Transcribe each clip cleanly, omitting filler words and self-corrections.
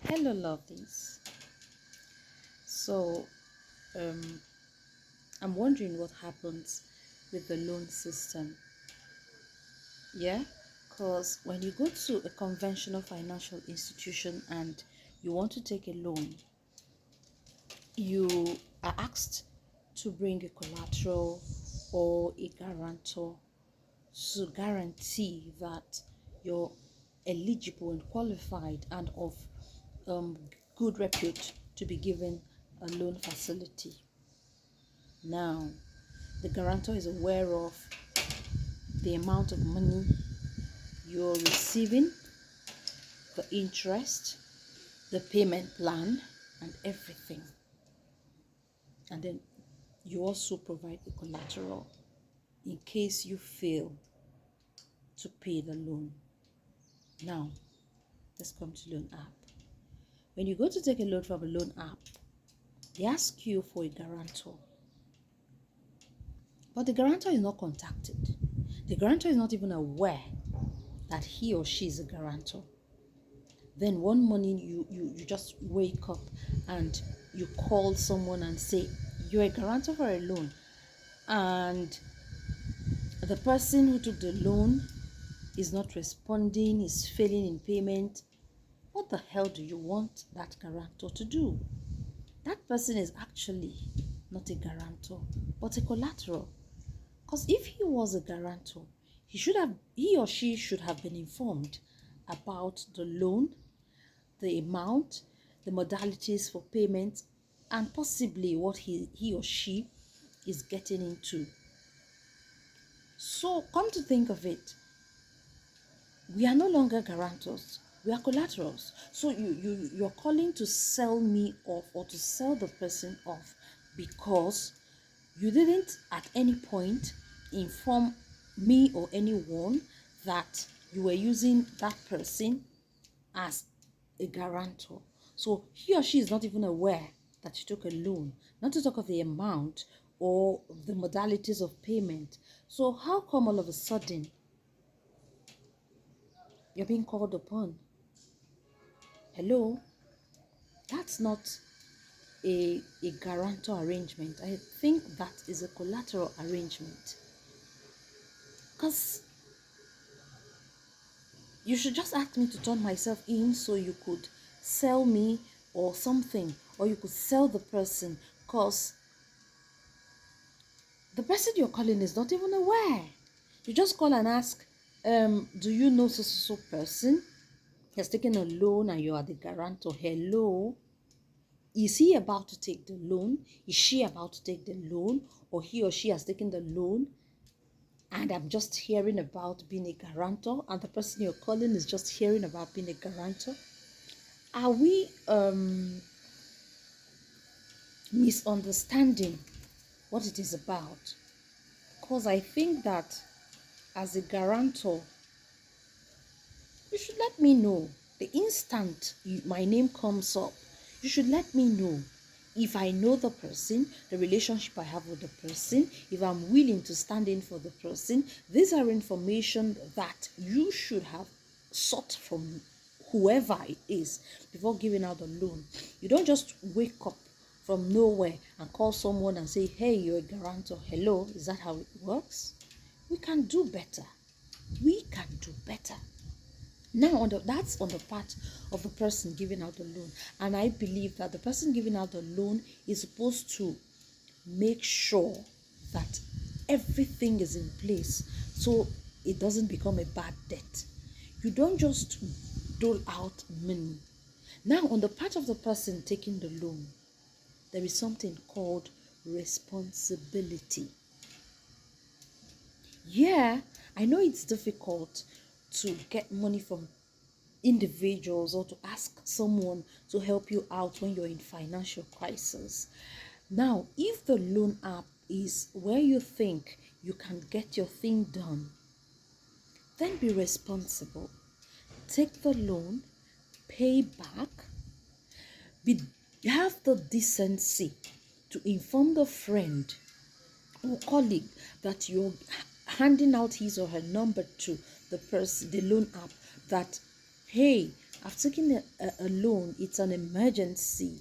Hello, lovelies. So, um, I'm wondering what happens with the loan system. Yeah, because when you go to a conventional financial institution and you want to take a loan, you are asked to bring a collateral or a guarantor to guarantee that you're eligible and qualified and of um, good repute to be given a loan facility. Now, the guarantor is aware of the amount of money you're receiving, the interest, the payment plan, and everything. And then you also provide the collateral in case you fail to pay the loan. Now, let's come to loan app. When you go to take a loan from a loan app, they ask you for a guarantor. But the guarantor is not contacted. The guarantor is not even aware that he or she is a guarantor. Then one morning you just wake up and you call someone and say you're a guarantor for a loan, and the person who took the loan is not responding, is failing in payment. What the hell do you want that guarantor to do? That person is actually not a guarantor but a collateral, because if he was a guarantor, he or she should have been informed about the loan, the amount, the modalities for payment, and possibly what he or she is getting into. So, come to think of it, we are no longer guarantors, we are collaterals. So, you're calling to sell me off or to sell the person off because you didn't at any point inform me or anyone that you were using that person as a guarantor. So he or she is not even aware that you took a loan, not to talk of the amount or the modalities of payment. So how come all of a sudden you're being called upon? Hello? That's not a guarantor arrangement. I think that is a collateral arrangement. Because you should just ask me to turn myself in so you could sell me or something, or you could sell the person, because the person you're calling is not even aware. You just call and ask, do you know so person? He has taken a loan and you are the guarantor. Hello? Is he about to take the loan? Is she about to take the loan? Or he or she has taken the loan and I'm just hearing about being a guarantor, and the person you're calling is just hearing about being a guarantor? Are we misunderstanding what it is about? Because I think that as a guarantor, you should let me know. The instant my name comes up, you should let me know. If I know the person, the relationship I have with the person, if I'm willing to stand in for the person, these are information that you should have sought from whoever it is before giving out the loan. You don't just wake up from nowhere and call someone and say, hey, you're a guarantor. Hello, is that how it works? We can do better. We can do better. Now, that's on the part of the person giving out the loan. And I believe that the person giving out the loan is supposed to make sure that everything is in place so it doesn't become a bad debt. You don't just dole out money. Now, on the part of the person taking the loan, there is something called responsibility. Yeah, I know it's difficult to get money from individuals or to ask someone to help you out when you're in financial crisis. Now, if the loan app is where you think you can get your thing done, then be responsible. Take the loan, pay back, have the decency to inform the friend or colleague that you're handing out his or her number to the person, the loan app, that hey, I've taken a loan, it's an emergency.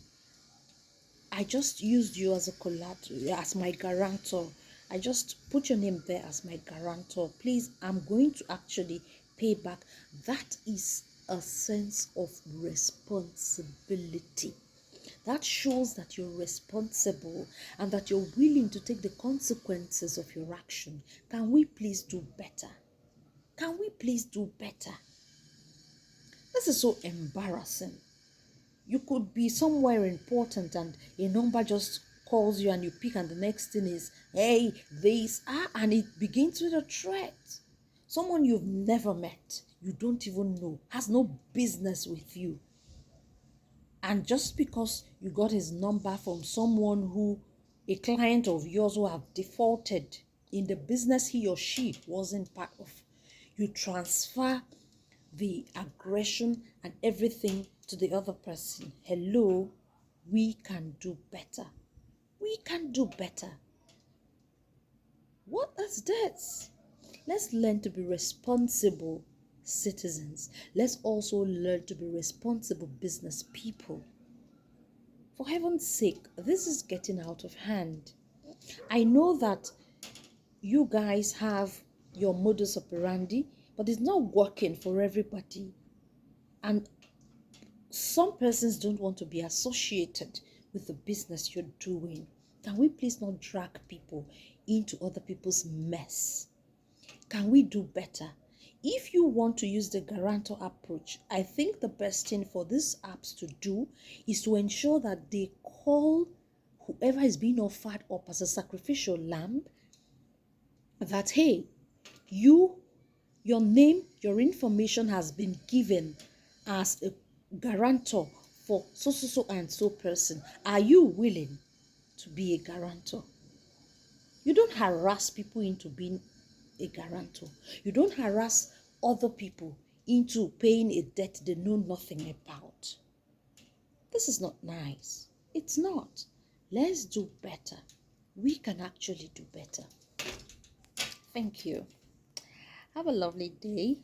I just used you as a collateral, as my guarantor. I just put your name there as my guarantor. Please, I'm going to actually pay back. That is a sense of responsibility. That shows that you're responsible and that you're willing to take the consequences of your action. Can we please do better? Can we please do better? This is so embarrassing. You could be somewhere important and a number just calls you and you pick, and the next thing is, hey, and it begins with a threat. Someone you've never met, you don't even know, has no business with you. And just because you got his number from someone who, a client of yours who have defaulted in the business he or she wasn't part of, you transfer the aggression and everything to the other person. Hello, we can do better. We can do better. What is this? Let's learn to be responsible citizens. Let's also learn to be responsible business people. For heaven's sake, this is getting out of hand. I know that you guys have your modus operandi, but it's not working for everybody. And some persons don't want to be associated with the business you're doing. Can we please not drag people into other people's mess? Can we do better? If you want to use the guarantor approach, I think the best thing for these apps to do is to ensure that they call whoever is being offered up as a sacrificial lamb, that, hey, your name, your information has been given as a guarantor for so and so person. Are you willing to be a guarantor? You don't harass people into being a guarantor. You don't harass other people into paying a debt they know nothing about. This is not nice. It's not. Let's do better. We can actually do better. Thank you. Have a lovely day.